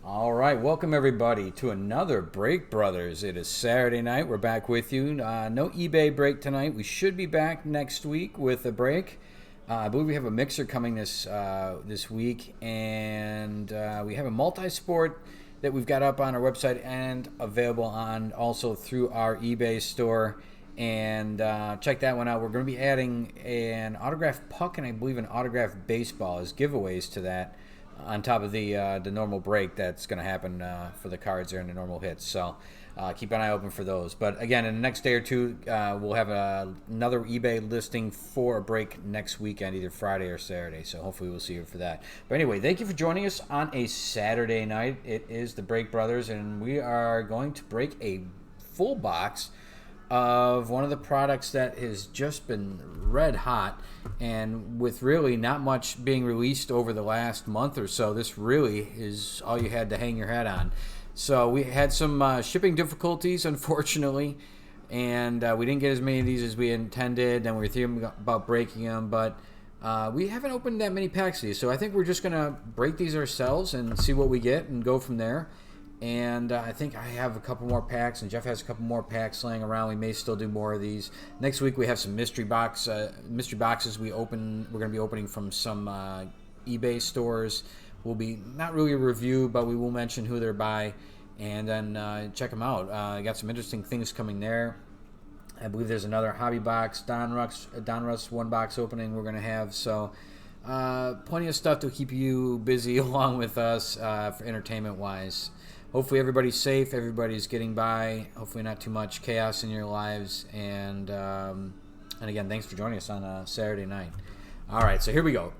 All right, welcome everybody to another Break Brothers. It is Saturday night. We're back with you. No eBay break tonight. We should be back next week with a break. I believe we have a mixer coming this week, and we have a multi-sport that we've got up on our website and available on also through our eBay store. And check that one out. We're going to be adding an autographed puck and I believe an autographed baseball as giveaways to that, on top of the normal break that's going to happen for the cards there in the normal hits. So keep an eye open for those. But again, in the next day or two, we'll have another eBay listing for a break next weekend, either Friday or Saturday. So hopefully we'll see you for that. But anyway, thank you for joining us on a Saturday night. It is the Break Brothers, and we are going to break a full box of one of the products that has just been red hot, and with really not much being released over the last month or so, this really is all you had to hang your hat on. So we had some shipping difficulties, unfortunately, and we didn't get as many of these as we intended, and we were thinking about breaking them, but we haven't opened that many packs of these, so I think we're just going to break these ourselves and see what we get and go from there. And I think I have a couple more packs, and Jeff has a couple more packs laying around. We may still do more of these. Next week we have some mystery boxes we're going to be opening from some eBay stores. Will be not really a review, but we will mention who they're by, and then check them out. I got some interesting things coming there. I believe there's another hobby box, Don Russ one box opening we're going to have. So plenty of stuff to keep you busy along with us for entertainment wise. Hopefully everybody's safe, everybody's getting by. Hopefully not too much chaos in your lives. And again, thanks for joining us on a Saturday night. All right, so here we go.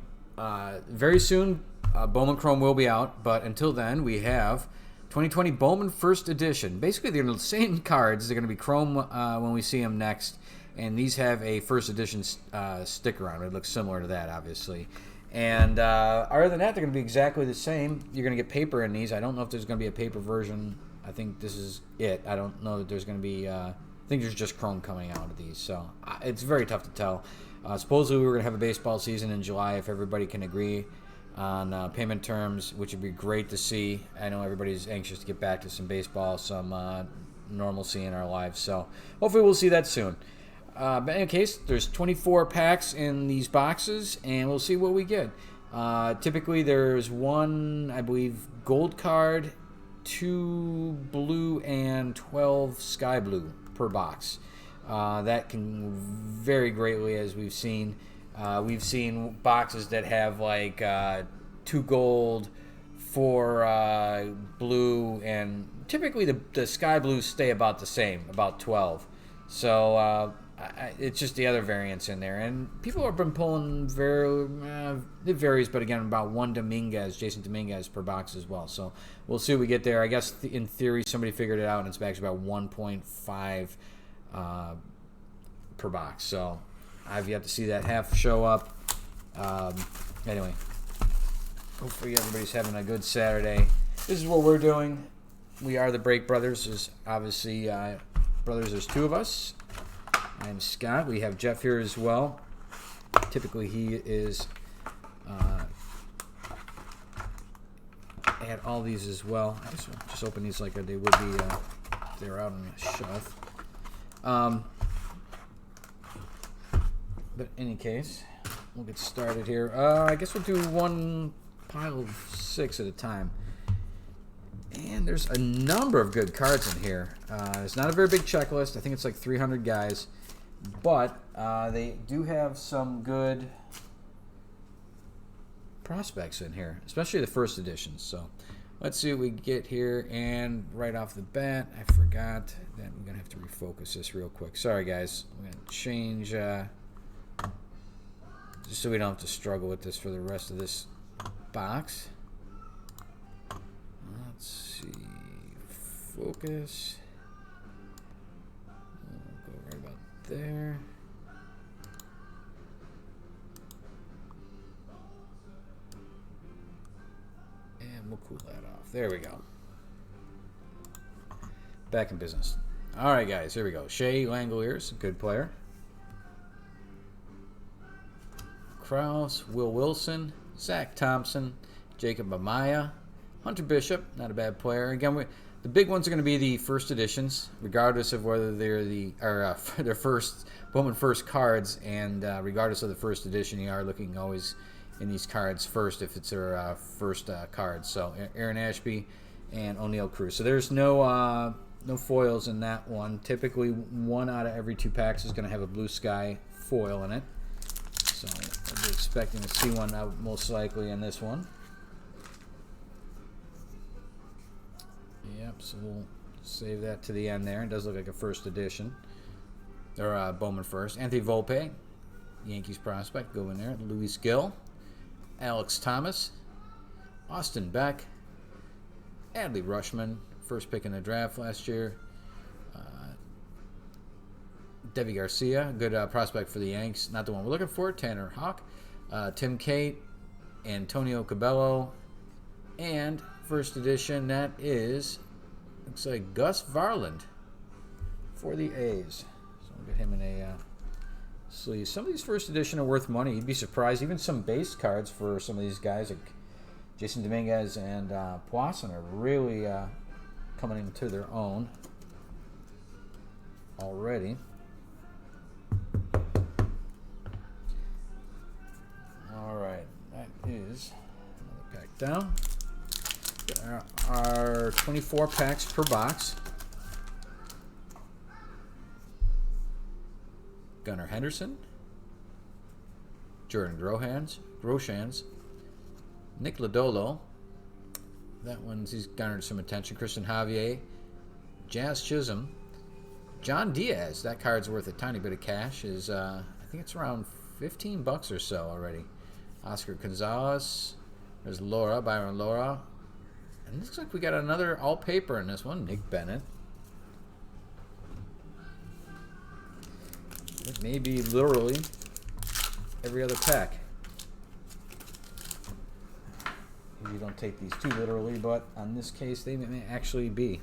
Very soon, Bowman Chrome will be out. But until then, we have 2020 Bowman First Edition. Basically, they're the same cards. They're going to be Chrome when we see them next. And these have a First Edition sticker on it. It looks similar to that, obviously. And other than that, they're going to be exactly the same. You're going to get paper in these. I don't know if there's going to be a paper version. I think this is it. I don't know that there's going to be... I think there's just Chrome coming out of these. So it's very tough to tell. Supposedly we're going to have a baseball season in July if everybody can agree on payment terms, which would be great to see. I know everybody's anxious to get back to some baseball, some normalcy in our lives. So hopefully we'll see that soon. But in any case, there's 24 packs in these boxes, and we'll see what we get. Typically, there's one, I believe, gold card, 2 blue, and 12 sky blue per box. That can vary greatly, as we've seen. We've seen boxes that have like 2 gold, 4 blue, and typically the sky blues stay about the same, about 12. So it's just the other variants in there, and people have been pulling it varies, but again, about 1 Jason Dominguez per box as well. So we'll see what we get there. I guess in theory somebody figured it out, and it's actually about 1.5 per box. So I've yet to see that half show up. Anyway, hopefully everybody's having a good Saturday. This is what we're doing. We are the Break Brothers. There's obviously brothers. There's 2 of us. I'm Scott. We have Jeff here as well. Typically, he is at all these as well. I just open these like they would be if they were out on a shelf. But in any case, we'll get started here. I guess we'll do one pile of 6 at a time. And there's a number of good cards in here. It's not a very big checklist. I think it's like 300 guys. But they do have some good prospects in here, especially the first editions. So let's see what we get here. And right off the bat, I forgot that I'm going to have to refocus this real quick. Sorry, guys. I'm going to change, just so we don't have to struggle with this for the rest of this box. Let's see. Focus. We'll go right about there. And we'll cool that off. There we go. Back in business. All right, guys. Here we go. Shea Langoliers, a good player. Krause, Will Wilson, Zach Thompson, Jacob Amaya, Hunter Bishop, not a bad player. Again, the big ones are going to be the first editions, regardless of whether they're their first Bowman first cards, and regardless of the first edition, you are looking always in these cards first if it's their first cards. So Aaron Ashby and O'Neill Cruz. So there's no foils in that one. Typically, 1 out of every 2 packs is going to have a blue sky foil in it. So I'll be expecting to see one most likely in this one. Yep, so we'll save that to the end there. It does look like a first edition. Or Bowman first. Anthony Volpe, Yankees prospect, go in there. Luis Gill, Alex Thomas, Austin Beck, Adley Rushman, first pick in the draft last year. Devi Garcia, good prospect for the Yanks. Not the one we're looking for. Tanner Houck, Tim Cate, Antonio Cabello, and first edition, that is, looks like Gus Varland for the A's. So we'll get him in a sleeve. Some of these first edition are worth money. You'd be surprised. Even some base cards for some of these guys, like Jason Dominguez and Poisson, are really coming into their own already. All right, that is another pack down. There are 24 packs per box. Gunnar Henderson, Jordan Groshans, Nick Lodolo. That one's, he's garnered some attention. Christian Javier, Jazz Chisholm, John Diaz. That card's worth a tiny bit of cash. Is I think it's around $15 or so already. Oscar Gonzalez. There's Byron Laura. And it looks like we got another all paper in this one. Nick Bennett. It may be literally every other pack. Maybe you don't take these too literally, but on this case, they may actually be.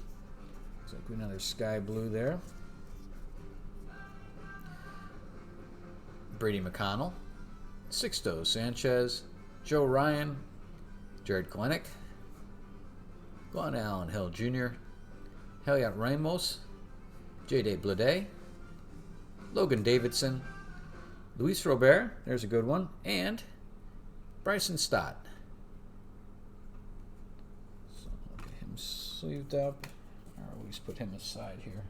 Looks like another sky blue there. Brady McConnell, Sixto Sanchez, Joe Ryan, Jared Kalenic, Glenn Allen Hill Jr., Heliot Ramos, J.D. Blade, Logan Davidson, Luis Robert, there's a good one, and Bryson Stott. So I'll get him sleeved up, or at least put him aside here.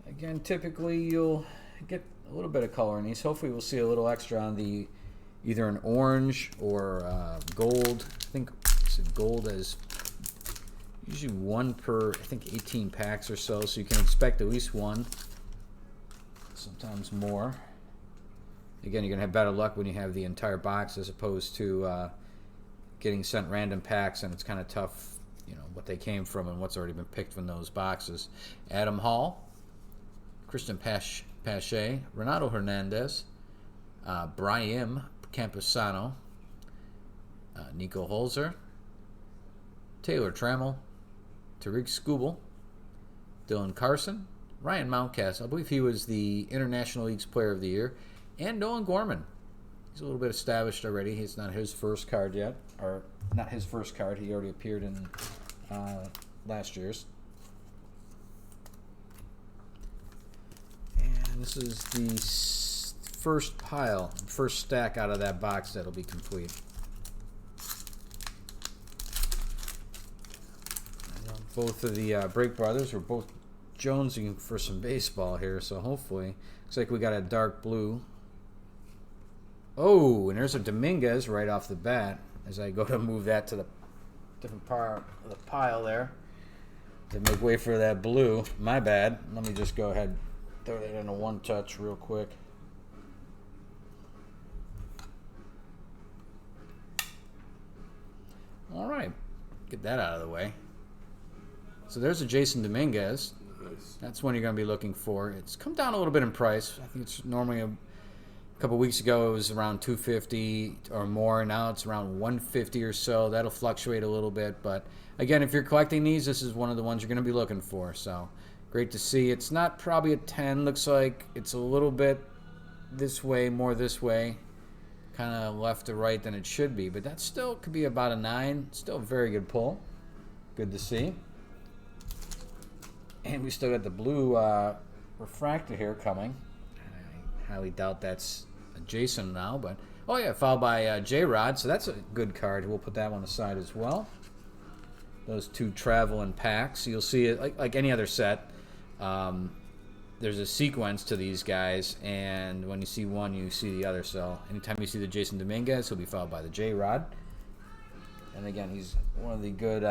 Again, typically you'll get a little bit of color in these. Hopefully we'll see a little extra on the either an orange or gold. I think gold is usually 1 per, I think, 18 packs or so. So you can expect at least 1, sometimes more. Again, you're going to have better luck when you have the entire box as opposed to getting sent random packs, and it's kind of tough, you know, what they came from and what's already been picked from those boxes. Adam Hall, Christian Pache, Renato Hernandez, Brian Campusano, Nico Holzer, Taylor Trammell, Tariq Skubal, Dylan Carson, Ryan Mountcastle. I believe he was the International League's Player of the Year, and Nolan Gorman. He's a little bit established already. He's not his first card yet, or not his first card. He already appeared in last year's. And this is the first stack out of that box that'll be complete. Both of the Break Brothers were both jonesing for some baseball here, so hopefully, looks like we got a dark blue. Oh, and there's a Dominguez right off the bat as I go to move that to the different part of the pile there to make way for that blue. My bad. Let me just go ahead and throw that in a one touch real quick. All right, get that out of the way. So there's a Jason Dominguez. That's one you're going to be looking for. It's come down a little bit in price. I think it's normally a couple weeks ago it was around $250 or more. Now it's around $150 or so. That'll fluctuate a little bit, but again, if you're collecting these, this is one of the ones you're going to be looking for. So great to see. It's not probably a 10. Looks like it's a little bit this way, more this way. kind of left to right than it should be, but that still could be about a 9. Still a very good pull. Good to see. And we still got the blue refractor here coming. I highly doubt that's a Jason now, but oh yeah, followed by J-Rod, so that's a good card. We'll put that one aside as well. Those two travel in packs. You'll see it like any other set. There's a sequence to these guys, and when you see one, you see the other. So anytime you see the Jason Dominguez, he'll be followed by the J-Rod. And again, he's one of the good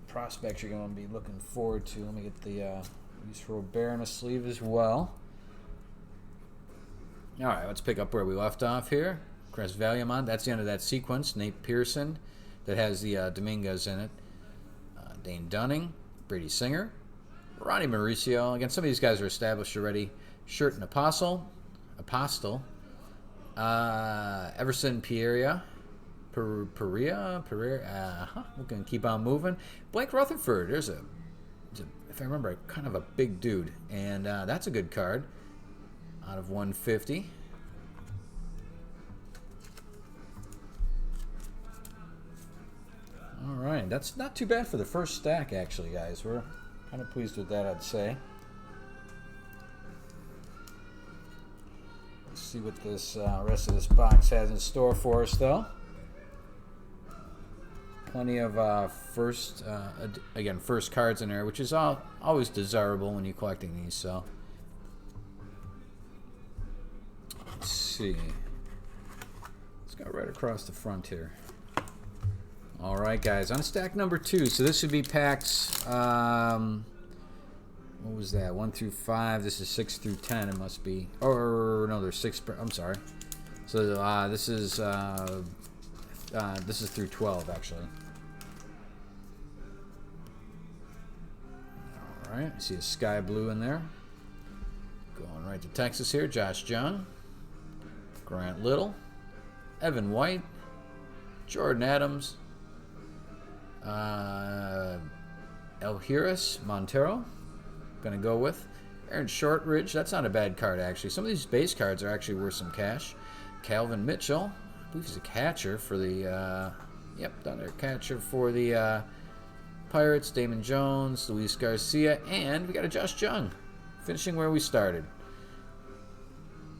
prospects you're going to be looking forward to. Let me get the use for Robert in a sleeve as well. All right, let's pick up where we left off here. Chris Valuemont, that's the end of that sequence. Nate Pearson, that has the Dominguez in it. Dane Dunning, Brady Singer, Ronnie Mauricio. Again, some of these guys are established already. Shirt and Apostle, Everson Pereira, we're going to keep on moving. Blake Rutherford, there's if I remember, kind of a big dude, and that's a good card out of 150. All right, that's not too bad for the first stack, actually, guys. We're kind of pleased with that, I'd say. Let's see what this rest of this box has in store for us, though. Plenty of first cards in there, which is always desirable when you're collecting these. So let's see. Let's go right across the front here. All right, guys, on stack number 2. So this would be packs. What was that? 1 through 5. This is 6 through 10. It must be. Or no, there's 6. I'm sorry. So this is through 12, actually. All right, I see a sky blue in there. Going right to Texas here. Josh Jung, Grant Little, Evan White, Jordan Adams, Elhiris Montero, gonna go with Aaron Shortridge. That's not a bad card, actually. Some of these base cards are actually worth some cash. Calvin Mitchell, I believe he's a catcher for the down there, catcher for the Pirates. Damon Jones, Luis Garcia, and we got a Josh Jung, finishing where we started.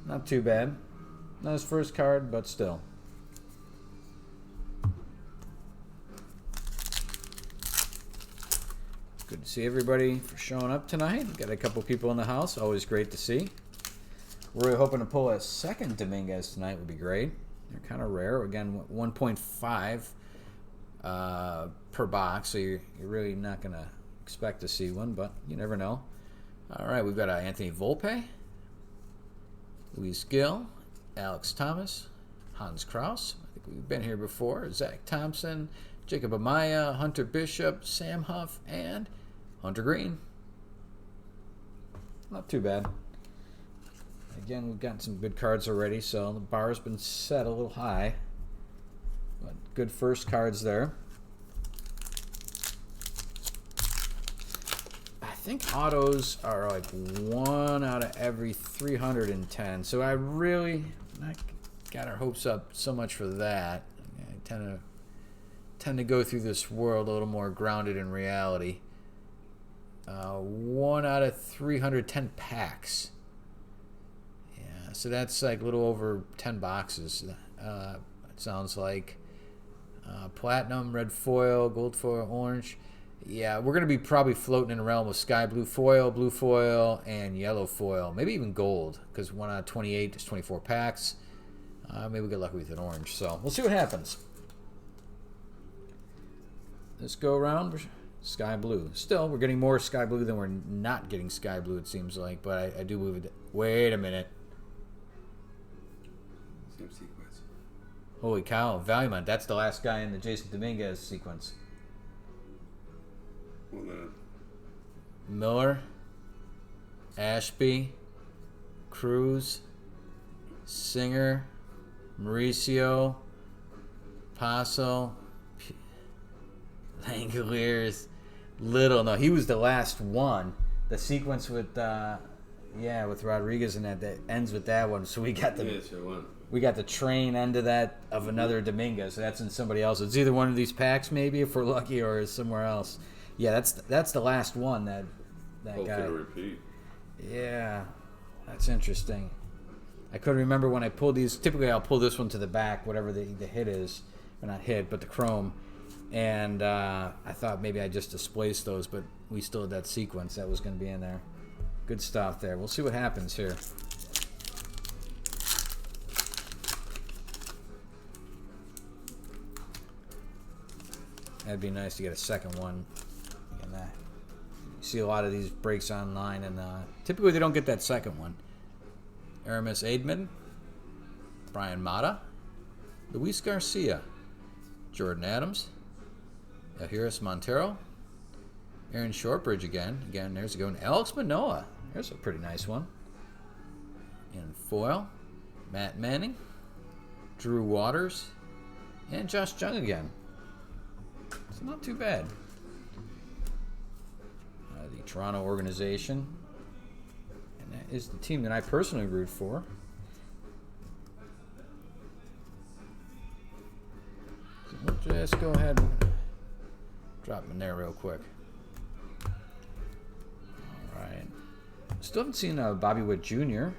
Not too bad. Not his first card, but still. Good to see everybody for showing up tonight. Got a couple people in the house. Always great to see. We're really hoping to pull a second Dominguez tonight. Would be great. They're kind of rare. Again, 1.5 per box, so you're really not going to expect to see one, but you never know. All right, we've got Anthony Volpe, Luis Gill, Alex Thomas, Hans Kraus. I think we've been here before. Zach Thompson, Jacob Amaya, Hunter Bishop, Sam Huff, and Hunter Green. Not too bad. Again, we've gotten some good cards already, so the bar's been set a little high. But good first cards there. I think autos are like 1 out of every 310, so I really not got our hopes up so much for that. I tend to go through this world a little more grounded in reality. 1 out of 310 packs. Yeah, so that's like a little over 10 boxes. It sounds like platinum, red foil, gold foil, orange. Yeah, we're going to be probably floating in the realm of sky blue foil, and yellow foil. Maybe even gold, because 1 out of 28 is 24 packs. Maybe we'll get lucky with an orange. So we'll see what happens. This go around, sky blue. Still, we're getting more sky blue than we're not getting sky blue, it seems like. But I do believe it. Wait a minute. Same sequence. Holy cow, Valuemont. That's the last guy in the Jason Dominguez sequence. Well, Miller, Ashby, Cruz, Singer, Mauricio, Paso, Langoliers, Little. No, he was the last one. The sequence with with Rodriguez and that ends with that one. So we got the we got the train end of that of another Dominguez. So that's in somebody else. It's either one of these packs, maybe, if we're lucky, or somewhere else. Yeah, that's the last one that Hopefully guy. to repeat. Yeah, that's interesting. I couldn't remember when I pulled these. Typically, I'll pull this one to the back, whatever the hit is. Or not hit, but the chrome. And I thought maybe I just displaced those, but we still had that sequence that was going to be in there. Good stuff there. We'll see what happens here. That'd be nice to get a second one. Again, you see a lot of these breaks online, and typically they don't get that second one. Aramis Aidman, Brian Mata, Luis Garcia, Jordan Adams, Elhuris Montero, Aaron Shortbridge again. Again, there's a good one. Alex Manoah. There's a pretty nice one. In foil, Matt Manning, Drew Waters, and Josh Jung again. So not too bad. The Toronto organization. And that is the team that I personally root for. So we'll just go ahead and drop them in there real quick. All right. Still haven't seen Bobby Witt Jr.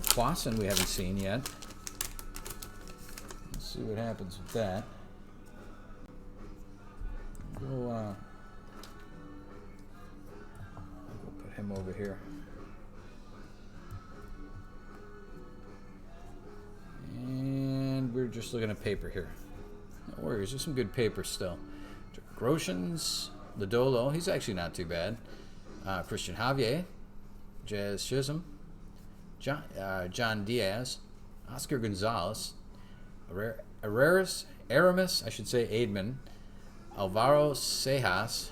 Clausen we haven't seen yet. Let's see what happens with that. We'll put him over here. And we're just looking at paper here. No worries, there's some good paper still. Groshans, Lodolo, he's actually not too bad. Christian Javier, Jazz Chisholm, John Diaz, Oscar Gonzalez, Aramis, I should say, Aidman, Alvaro Sejas,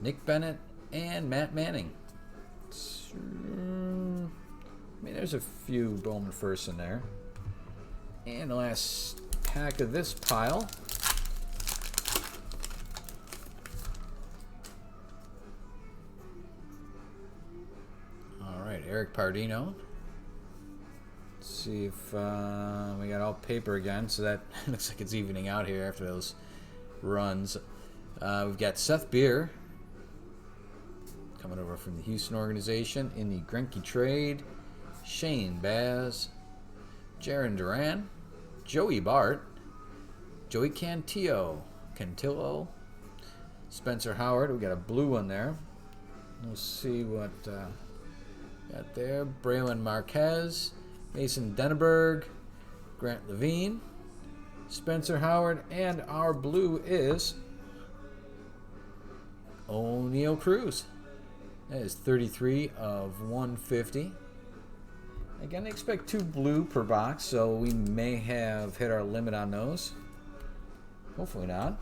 Nick Bennett, and Matt Manning. I mean, there's a few Bowman firsts in there. And the last pack of this pile. All right, Eric Pardino. Let's see if we got all paper again, so that looks like it's evening out here after those runs. We've got Seth Beer coming over from the Houston organization in the Greinke trade. Shane Baz, Jaron Duran, Joey Bart, Joey Cantillo, Spencer Howard. We got a blue one there. We'll see what got there. Braylon Marquez, Mason Denneberg, Grant Levine, Spencer Howard, and our blue is O'Neal Cruz. That is 33 of 150. Again, I expect 2 blue per box, so we may have hit our limit on those. Hopefully not.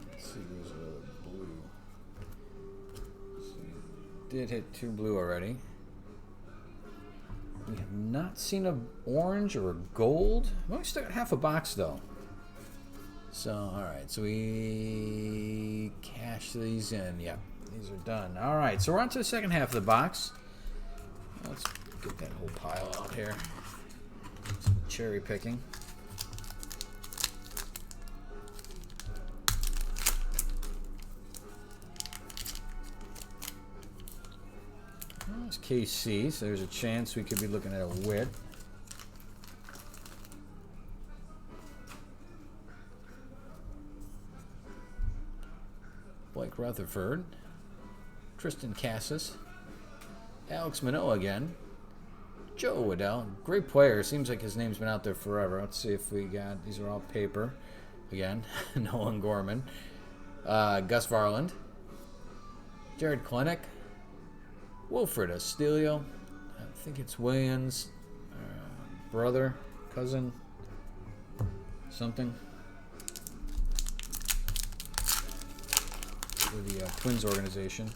Let's see, there's a blue. So did hit 2 blue already. We have not seen an orange or a gold. Well, we still got half a box, though. So, all right. So we cash these in. Yep, these are done. All right. So we're on to the second half of the box. Let's get that whole pile out here. Some cherry picking. There's KC, so there's a chance we could be looking at a Witt. Blake Rutherford, Tristan Cassis, Alex Manoah again, Joe Waddell, great player. Seems like his name's been out there forever. Let's see if we got, these are all paper. Again, Nolan Gorman, Gus Varland, Jared Klenick, Wilfred Astilio, I think it's Williams' brother, cousin, something. With the Twins organization.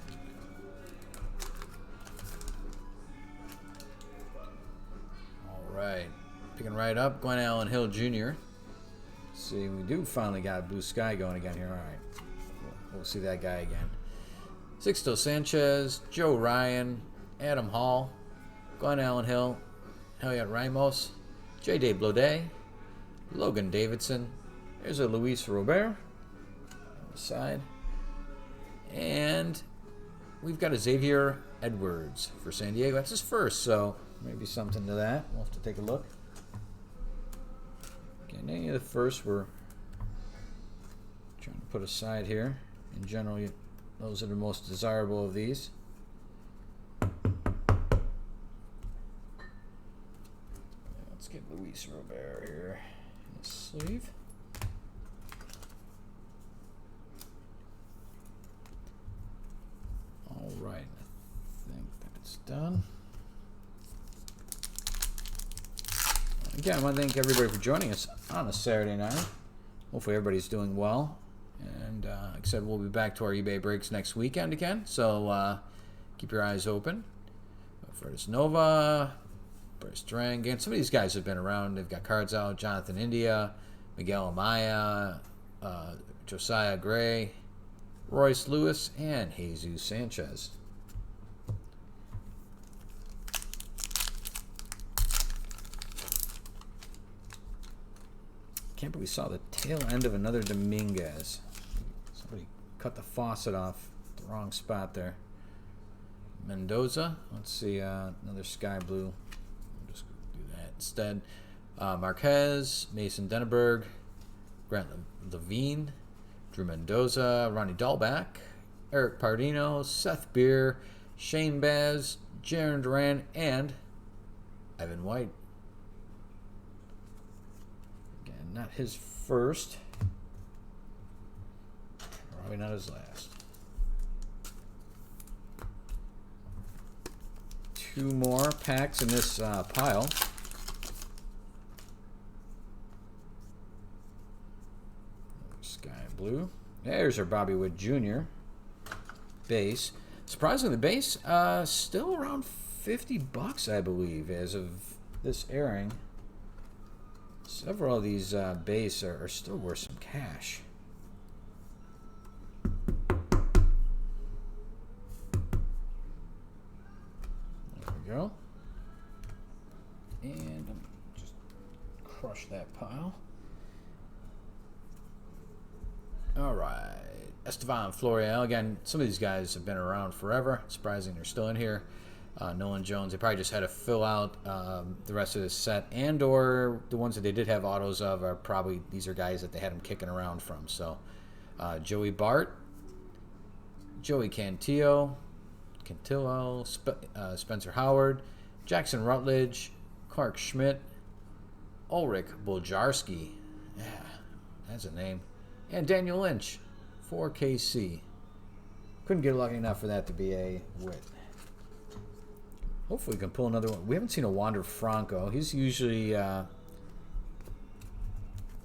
All right. Picking right up, Glenn Allen Hill Jr. See, we do finally got Blue Sky going again here. All right. We'll see that guy again. Sixto Sanchez, Joe Ryan, Adam Hall, Glenn Allen Hill, Heliot Ramos, J. Dave Blodet, Logan Davidson. There's a Luis Robert on the side. And we've got a Xavier Edwards for San Diego. That's his first, so maybe something to that. We'll have to take a look. Again, any of the first we're trying to put aside here. In general, those are the most desirable of these. Let's get Luis Robert here in the sleeve. All right, I think that's done. Again, I want to thank everybody for joining us on a Saturday night. Hopefully everybody's doing well. And like I said, we'll be back to our eBay breaks next weekend again. So keep your eyes open. Fredis Nova, Bryce Durang. Again, some of these guys have been around. They've got cards out. Jonathan India, Miguel Amaya, Josiah Gray, Royce Lewis, and Jesus Sanchez. Can't believe we saw the tail end of another Dominguez. Somebody cut the faucet off the wrong spot there. Mendoza. Let's see, another sky blue. We'll just do that instead. Marquez, Mason Denneberg, Grant Levine, Drew Mendoza, Ronnie Dahlback, Eric Pardino, Seth Beer, Shane Baz, Jaron Duran, and Evan White. Again, not his first. Probably not his last. Two more packs in this pile. Sky blue. There's our Bobby Wood Jr. base. Surprisingly, the base still around $50, I believe, as of this airing. Several of these base are still worth some cash. There we go. And just crush that pile. All right, Estevan Florial. Again, some of these guys have been around forever. Surprising they're still in here. Nolan Jones. They probably just had to fill out the rest of this set, and or the ones that they did have autos of are probably, these are guys that they had them kicking around from. So Joey Bart, Joey Cantillo, Spencer Howard, Jackson Rutledge, Clark Schmidt, Ulrich Boljarski. Yeah, that's a name. And Daniel Lynch for KC. Couldn't get lucky enough for that to be a wit. Hopefully we can pull another one. We haven't seen a Wander Franco. He's usually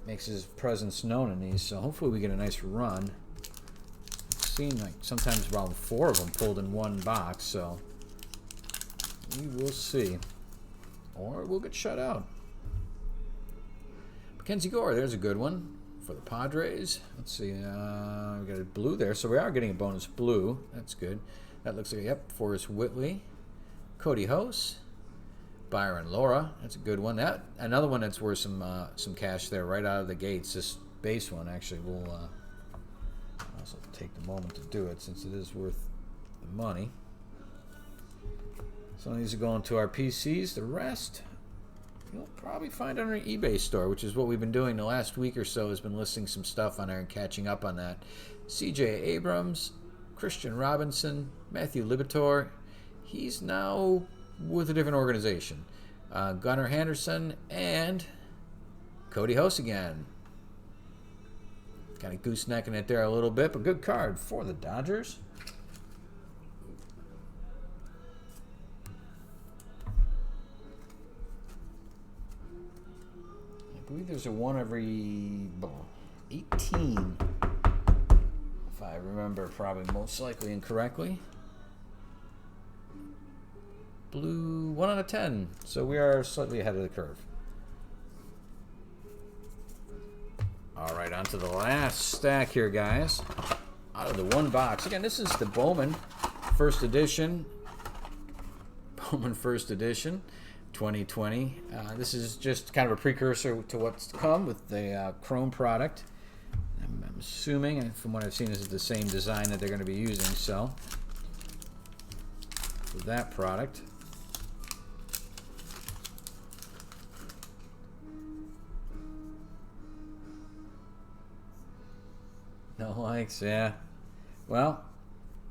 makes his presence known in these, so hopefully we get a nice run. I've seen like sometimes around 4 of them pulled in one box, so we will see. Or we'll get shut out. Mackenzie Gore, there's a good one for the Padres. Let's see, we got a blue there, so we are getting a bonus blue. That's good. That looks like, yep, Forrest Whitley, Cody Hose, Byron Laura. That's a good one. That another one that's worth some cash there right out of the gates. This base one actually will also take the moment to do it since it is worth the money. Some of these are going to our PCs. The rest you'll probably find on our eBay store, which is what we've been doing the last week or so, has been listing some stuff on there and catching up on that. CJ Abrams, Christian Robinson, Matthew Libator. He's now with a different organization. Gunnar Henderson and Cody Hose again. Kind of goosenecking it there a little bit, but good card for the Dodgers. I believe there's a one every 18, if I remember probably most likely incorrectly. Blue 1 out of 10, so we are slightly ahead of the curve. All right, on to the last stack here, guys. Out of the one box. Again, this is the Bowman First Edition. Bowman First Edition 2020. This is just kind of a precursor to what's to come with the Chrome product. I'm assuming, and from what I've seen, this is the same design that they're going to be using. So, with that product. No likes, yeah. Well,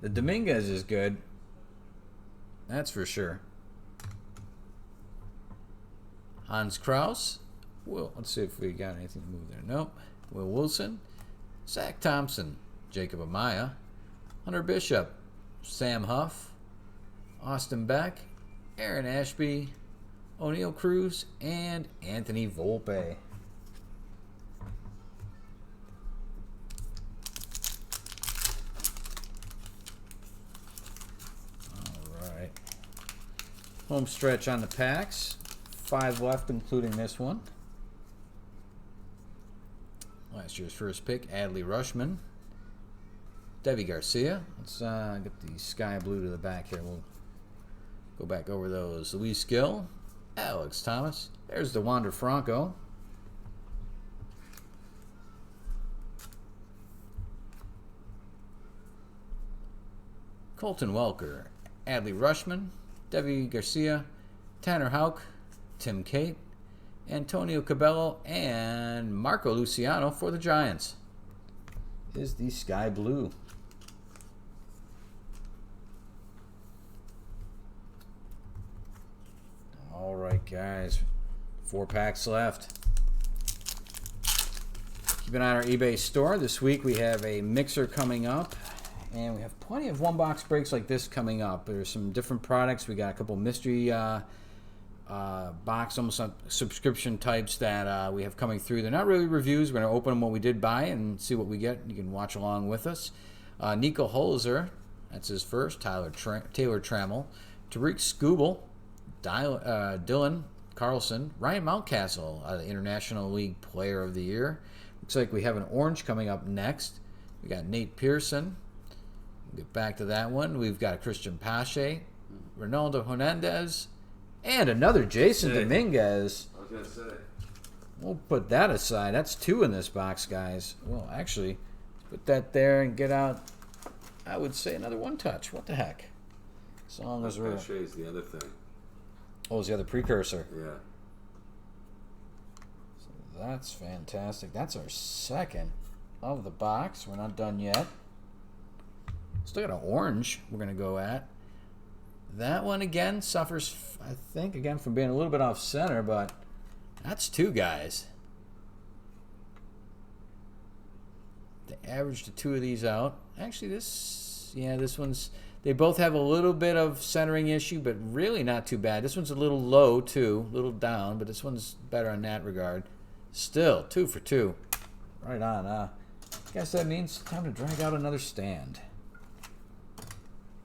the Dominguez is good. That's for sure. Hans Kraus. Well, let's see if we got anything to move there. Nope. Will Wilson. Zach Thompson. Jacob Amaya. Hunter Bishop. Sam Huff. Austin Beck. Aaron Ashby. O'Neal Cruz. And Anthony Volpe. Home stretch on the packs. 5 left, including this one. Last year's first pick, Adley Rushman. Devi Garcia. Let's get the sky blue to the back here. We'll go back over those. Luis Gill. Alex Thomas. There's the Wander Franco. Colton Welker. Adley Rushman. Devi Garcia, Tanner Houck, Tim Cate, Antonio Cabello, and Marco Luciano for the Giants. Is the sky blue. All right, guys. 4 packs left. Keep an eye on our eBay store. This week we have a mixer coming up. And we have plenty of one-box breaks like this coming up. There's some different products. We got a couple mystery box, almost subscription types that we have coming through. They're not really reviews. We're going to open them what we did buy and see what we get. You can watch along with us. Nico Holzer, that's his first. Taylor Trammell. Tariq Skubal. Dylan Carlson. Ryan Mountcastle, the International League Player of the Year. Looks like we have an orange coming up next. We got Nate Pearson. Get back to that one. We've got Christian Pache, Ronaldo Hernandez, and another Jason Dominguez. I was going to say. We'll put that aside. That's 2 in this box, guys. Well, actually, put that there and get out, I would say, another one touch. What the heck? As long as we're... Pache is the other thing. Oh, it's the other precursor. Yeah. So that's fantastic. That's our second of the box. We're not done yet. Still got an orange we're going to go at. That one, again, suffers, I think, again, from being a little bit off center, but that's 2 guys. They averaged the 2 of these out. Actually, this one's, they both have a little bit of centering issue, but really not too bad. This one's a little low, too, a little down, but this one's better in that regard. Still, 2 for 2. Right on. I guess that means time to drag out another stand.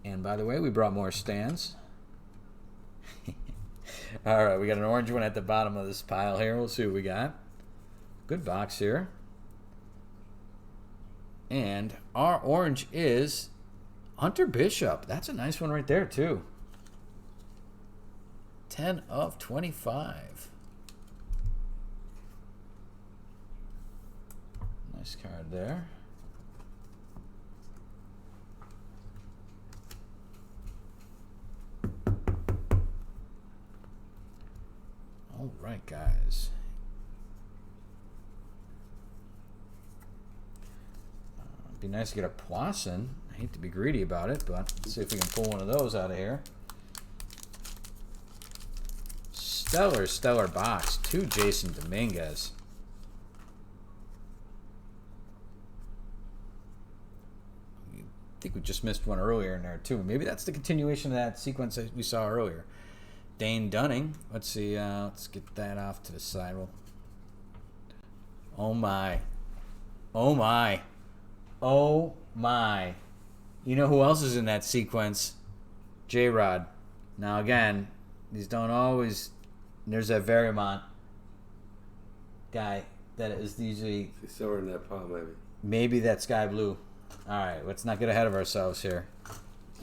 And by the way, we brought more stands. All right, we got an orange one at the bottom of this pile here. We'll see what we got. Good box here. And our orange is Hunter Bishop. That's a nice one right there, too. 10 of 25. Nice card there. All right, guys. It'd be nice to get a Poisson. I hate to be greedy about it, but let's see if we can pull one of those out of here. Stellar box. 2 Jason Dominguez. I think we just missed one earlier in there, too. Maybe that's the continuation of that sequence that we saw earlier. Dane Dunning. Let's see. Let's get that off to the side. Oh, my. Oh, my. Oh, my. You know who else is in that sequence? J-Rod. Now, again, these don't always... There's that Verimont guy. that is usually... She's somewhere in that pile, maybe. Maybe that sky blue. All right, let's not get ahead of ourselves here.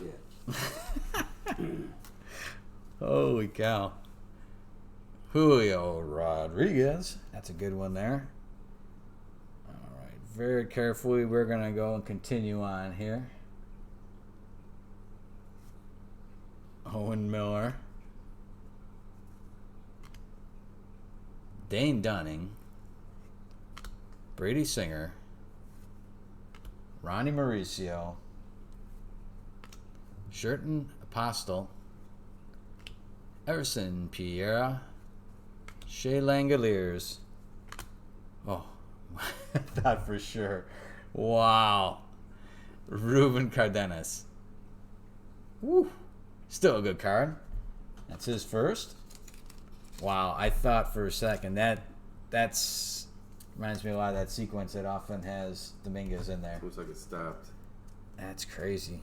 Yeah. Holy cow. Julio Rodriguez. That's a good one there. All right, very carefully, we're going to go and continue on here. Owen Miller. Dane Dunning. Brady Singer. Ronnie Mauricio. Sherton Apostle. Everson Piera. Shea Langoliers. Oh, I thought for sure. Wow. Ruben Cardenas. Woo. Still a good card. That's his first. Wow, I thought for a second that's reminds me a lot of that sequence that often has Dominguez in there. Looks like it stopped. That's crazy.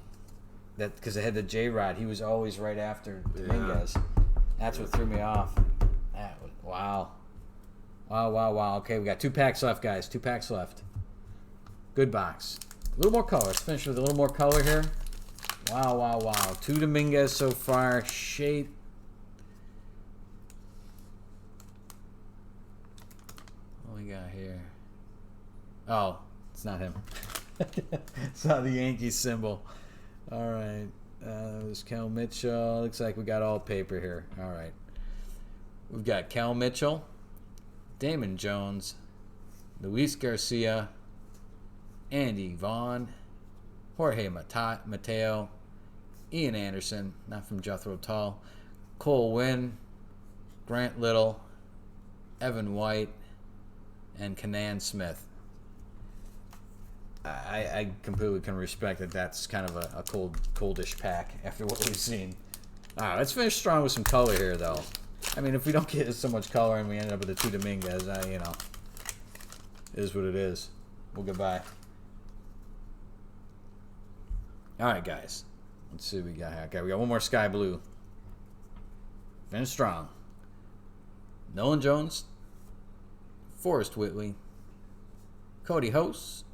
That because it had the J Rod, he was always right after Dominguez. Yeah. That's what threw me off. Wow. Wow. Okay, we got 2 packs left, guys. 2 packs left. Good box. A little more color. Let's finish with a little more color here. Wow. 2 Dominguez so far. Shape. What we got here? Oh, it's not him. It's not the Yankee symbol. All right. There's Cal Mitchell. Looks like we got all paper here. All right. We've got Cal Mitchell, Damon Jones, Luis Garcia, Andy Vaughn, Jorge Mateo, Ian Anderson, not from Jethro Tull, Cole Wynn, Grant Little, Evan White, and Kanan Smith. I completely can respect that that's kind of a coldish pack after what we've seen. All right, let's finish strong with some color here, though. I mean, if we don't get so much color and we end up with the 2 Dominguez, it is what it is. Well, goodbye. All right, guys. Let's see what we got here. Okay, we got one more sky blue. Finish strong. Nolan Jones, Forrest Whitley, Cody Host,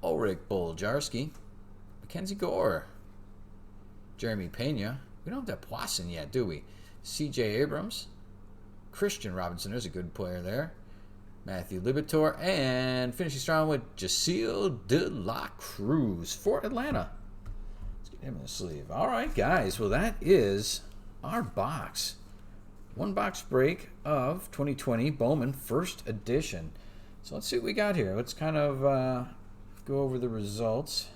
Ulrich Boljarski, Mackenzie Gore, Jeremy Pena. We don't have that Poisson yet, do we? C.J. Abrams, Christian Robinson. There's a good player there. Matthew Libator, and finishing strong with Jaceel de la Cruz for Atlanta. Let's get him in the sleeve. All right, guys. Well, that is our box. 1 box break of 2020 Bowman First Edition. So let's see what we got here. Let's kind of go over the results.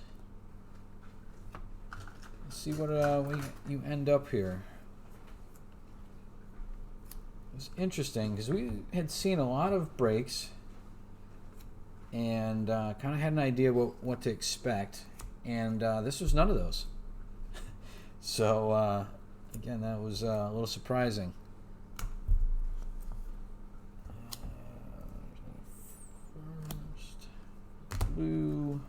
Let's see what you end up here. It's interesting because we had seen a lot of breaks and kind of had an idea what to expect, and this was none of those. So again, that was a little surprising. First blue,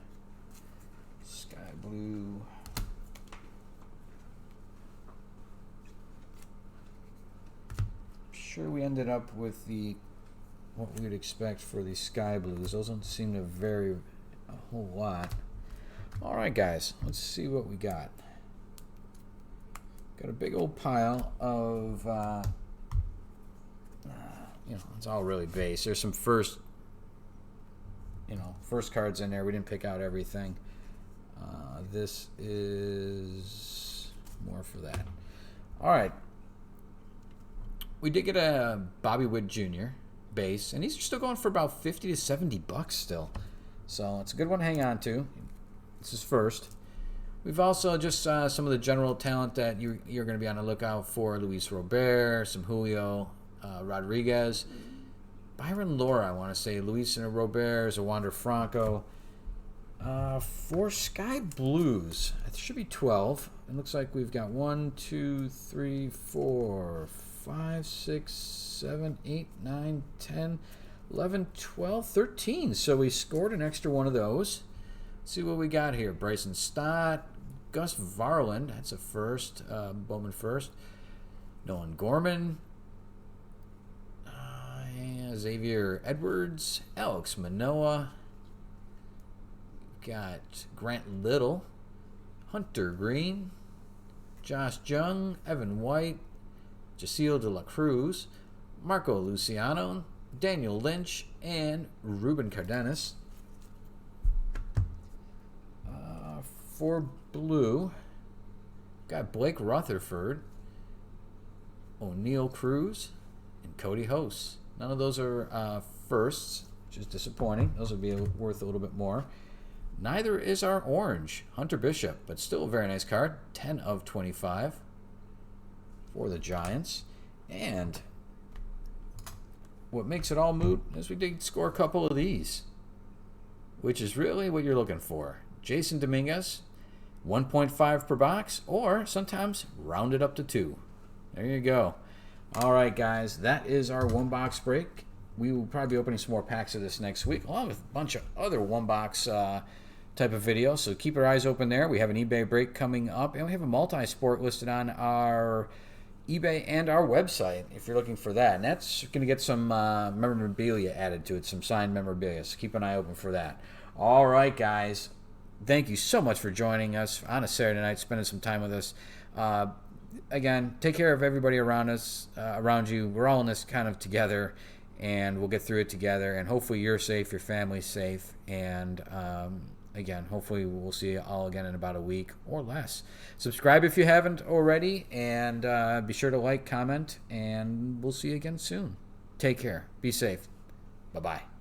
sky blue. Sure, we ended up with what we would expect for the sky blues. Those don't seem to vary a whole lot. All right, guys, let's see what we got. Got a big old pile of it's all really base. There's some first cards in there. We didn't pick out everything. This is more for that. All right. We did get a Bobby Witt Jr. base, and these are still going for about $50 to $70 still. So it's a good one to hang on to. This is first. We've also just some of the general talent that you're going to be on the lookout for. Luis Robert, some Julio Rodriguez, Byron Laura, I want to say, Luis and Robert, Zawander Franco. 4 Sky Blues. It should be 12. It looks like we've got 1, 2, 3, 4, 5, 6, 7, 8, 9, 10, 11, 12, 13. So we scored an extra one of those. Let's see what we got here. Bryson Stott, Gus Varland. That's a first. Bowman first. Nolan Gorman. Xavier Edwards, Alex Manoa. Got Grant Little, Hunter Green, Josh Jung, Evan White, Jaciel de la Cruz, Marco Luciano, Daniel Lynch, and Ruben Cardenas. For blue, got Blake Rutherford, O'Neal Cruz, and Cody Host. None of those are firsts, which is disappointing. Those would be worth a little bit more. Neither is our orange, Hunter Bishop, but still a very nice card. 10 of 25 for the Giants. And what makes it all moot is we did score a couple of these, which is really what you're looking for. Jason Dominguez, 1.5 per box, or sometimes round it up to 2. There you go. All right, guys, that is our one-box break. We will probably be opening some more packs of this next week, along with a bunch of other one-box type of videos, so keep your eyes open there. We have an eBay break coming up, and we have a multi-sport listed on our eBay and our website if you're looking for that. And that's going to get some memorabilia added to it, some signed memorabilia, so keep an eye open for that. All right, guys. Thank you so much for joining us on a Saturday night, spending some time with us. Again, take care of everybody around us, around you. We're all in this kind of together, and we'll get through it together. And hopefully you're safe, your family's safe. And again, hopefully we'll see you all again in about a week or less. Subscribe if you haven't already, and be sure to like, comment, and we'll see you again soon. Take care. Be safe. Bye-bye.